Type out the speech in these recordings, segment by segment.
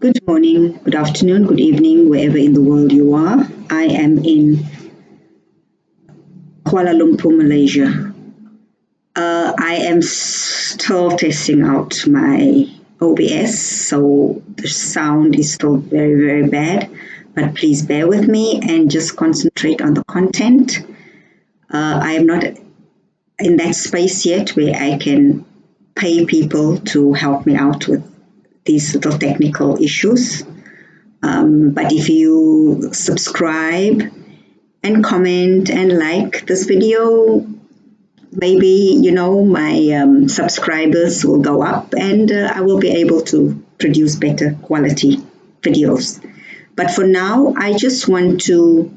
Good morning, good afternoon, good evening, wherever in the world you are. I am in Kuala Lumpur, Malaysia. I am still testing out my OBS, so the sound is still very, very bad. But please bear with me and just concentrate on the content. I am not in that space yet where I can pay people to help me out with these little technical issues. But if you subscribe and comment and like this video, maybe my subscribers will go up and I will be able to produce better quality videos. But for now, I just want to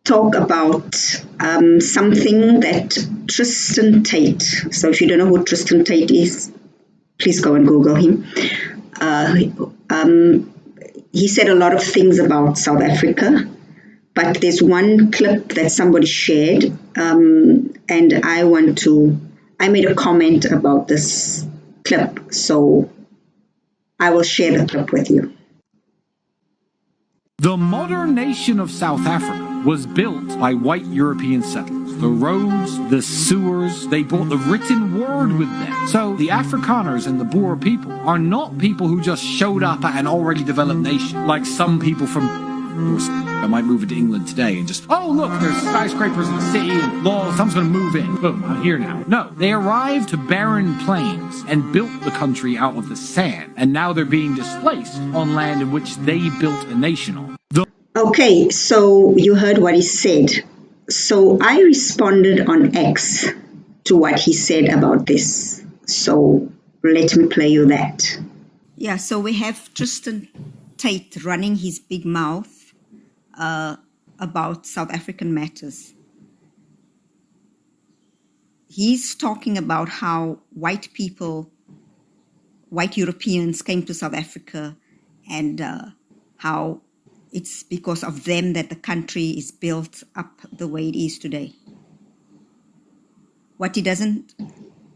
talk about something that Tristan Tate. So if you don't know who Tristan Tate is, please go and Google him. He said a lot of things about South Africa, but there's one clip that somebody shared, and I made a comment about this clip, so I will share the clip with you. The modern nation of South Africa was built by white European settlers. The roads, the sewers, they brought the written word with them. So the Afrikaners and the Boer people are not people who just showed up at an already developed nation, like some people from I might move into England today and just, oh look, there's skyscrapers in the city and laws, someone's going to move in. Boom, I'm here now. No, they arrived to barren plains and built the country out of the sand. And now they're being displaced on land in which they built a nation on. Okay, so you heard what he said. So I responded on X to what he said about this. So let me play you that. Yeah, so we have Tristan Tate running his big mouth about South African matters. He's talking about how white Europeans came to South Africa and how it's because of them that the country is built up the way it is today. What he doesn't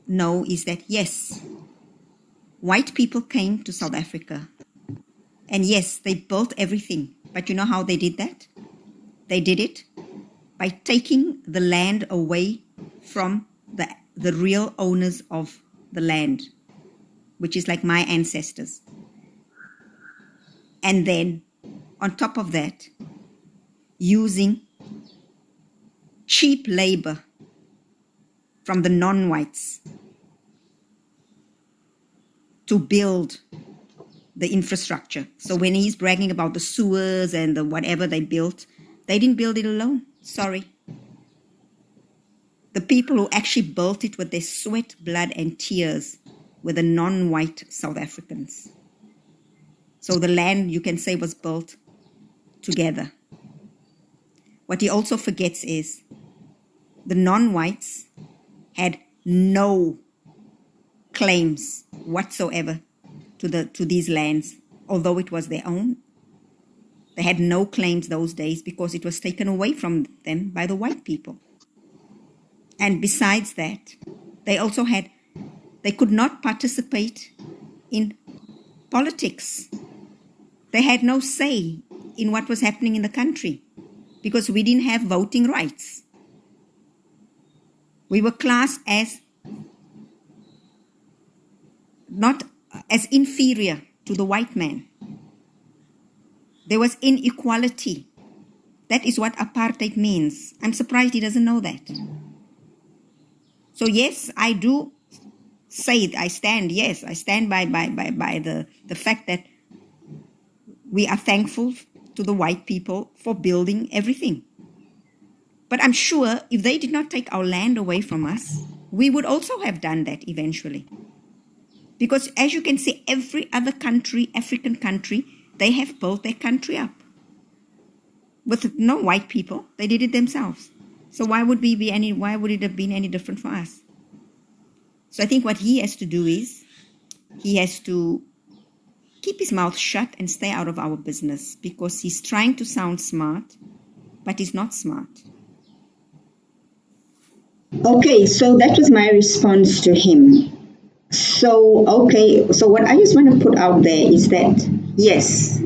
know is that, yes, white people came to South Africa. And yes, they built everything. But you know how they did that? They did it by taking the land away from the real owners of the land, which is like my ancestors. And then, on top of that, using cheap labor from the non-whites to build the infrastructure. So when he's bragging about the sewers and the whatever they built, they didn't build it alone. Sorry. The people who actually built it with their sweat, blood, and tears were the non-white South Africans. So the land, you can say, was built together. What he also forgets is the non-whites had no claims whatsoever to these lands, although it was their own. They had no claims those days because it was taken away from them by the white people. And besides that, they could not participate in politics. They had no say in what was happening in the country because we didn't have voting rights. We were classed as not as inferior to the white man. There was inequality. That is what apartheid means. I'm surprised he doesn't know that. So yes, I do say I stand by the fact that we are thankful to the white people for building everything. But I'm sure if they did not take our land away from us, we would also have done that eventually. Because as you can see, every other country, African country, they have built their country up. With no white people, they did it themselves. So why would it have been any different for us? So I think what he has to do is, he has to keep his mouth shut and stay out of our business because he's trying to sound smart, but he's not smart. Okay, so that was my response to him. So what I just want to put out there is that, yes,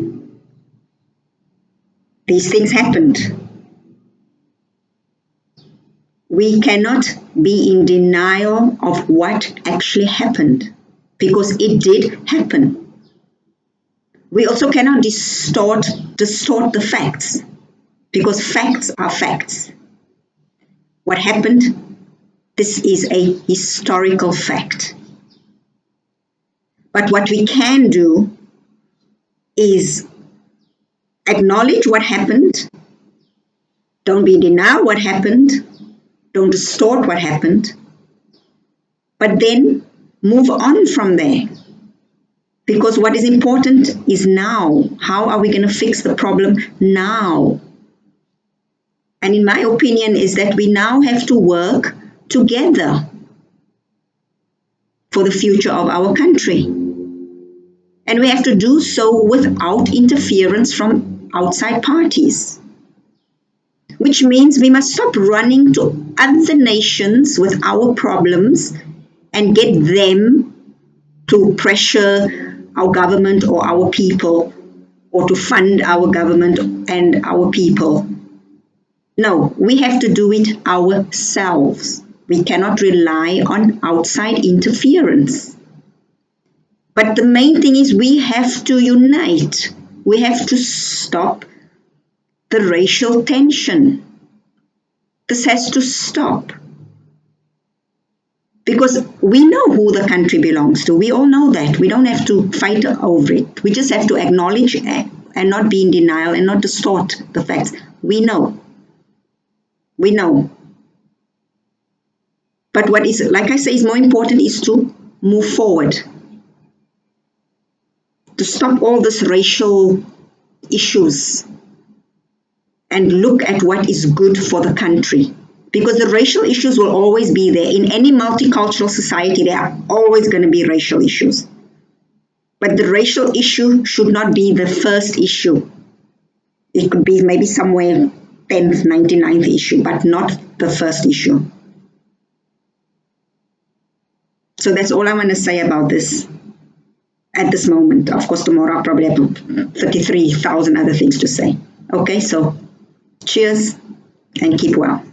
these things happened. We cannot be in denial of what actually happened, because it did happen. We also cannot distort the facts, because facts are facts. What happened, this is a historical fact. But what we can do is acknowledge what happened, don't be in denial what happened, don't distort what happened, but then move on from there. Because what is important is now. How are we going to fix the problem now? And in my opinion is that we now have to work together for the future of our country. And we have to do so without interference from outside parties. Which means we must stop running to other nations with our problems and get them to pressure our government or our people, or to fund our government and our people. No, we have to do it ourselves. We cannot rely on outside interference. But the main thing is we have to unite. We have to stop the racial tension. This has to stop. Because we know who the country belongs to. We all know that. We don't have to fight over it. We just have to acknowledge and not be in denial and not distort the facts. We know. We know. But what is, like I say, is more important is to move forward. To stop all these racial issues and look at what is good for the country. Because the racial issues will always be there. In any multicultural society, there are always going to be racial issues. But the racial issue should not be the first issue. It could be maybe somewhere 10th, 99th issue, but not the first issue. So that's all I want to say about this at this moment. Of course, tomorrow I'll probably have 33,000 other things to say. Okay, so cheers and keep well.